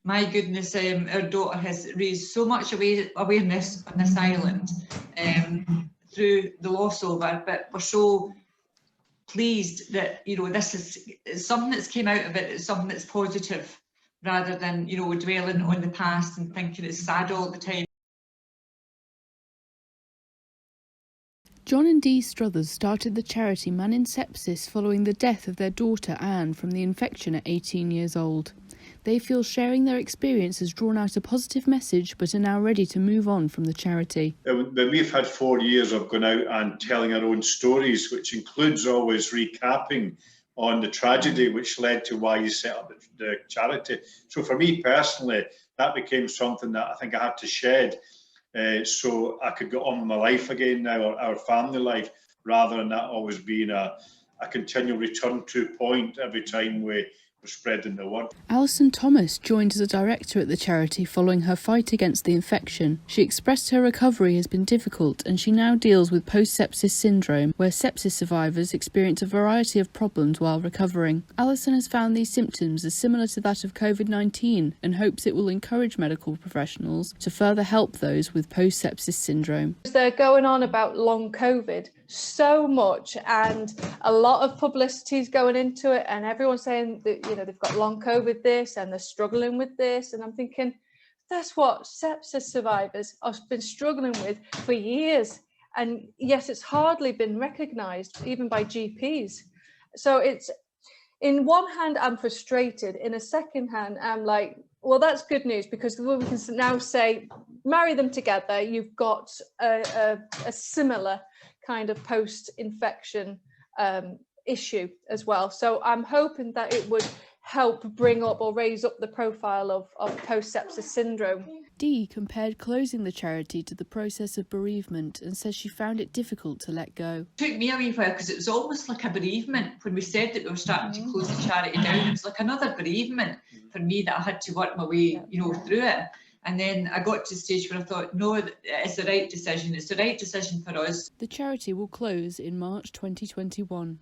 my goodness, our daughter has raised so much awareness on this island through the loss of her, but we're so pleased that, you know, this is something that's came out of it, it's something that's positive, rather than, you know, dwelling on the past and thinking it's sad all the time. John and Dee Struthers started the charity Mannin Sepsis following the death of their daughter Anne from the infection at 18 years old. They feel sharing their experience has drawn out a positive message, but are now ready to move on from the charity. We've had 4 years of going out and telling our own stories, which includes always recapping on the tragedy which led to why you set up the charity. So for me personally, that became something that I think I had to shed. So I could get on with my life again now, or our family life, rather than that always being a continual return to point every time we're spreading the word. Alison Thomas joined as a director at the charity following her fight against the infection. She expressed her recovery has been difficult, and she now deals with post-sepsis syndrome, where sepsis survivors experience a variety of problems while recovering. Alison has found these symptoms as similar to that of COVID-19 and hopes it will encourage medical professionals to further help those with post-sepsis syndrome. They're going on about long COVID so much, and a lot of publicity is going into it, and everyone's saying that, you know, they've got long COVID this and they're struggling with this, and I'm thinking that's what sepsis survivors have been struggling with for years, and yet it's hardly been recognised even by GPs. So it's, in one hand I'm frustrated, in a second hand I'm like, well, that's good news, because we can now say marry them together, you've got a similar kind of post-infection issue as well. So I'm hoping that it would help bring up or raise up the profile of post-sepsis syndrome. Dee compared closing the charity to the process of bereavement and says she found it difficult to let go. It took me a wee while, because it was almost like a bereavement when we said that we were starting to close the charity down. It was like another bereavement for me that I had to work my way, you know, through it. And then I got to the stage where I thought, no, it's the right decision. It's the right decision for us. The charity will close in March 2021.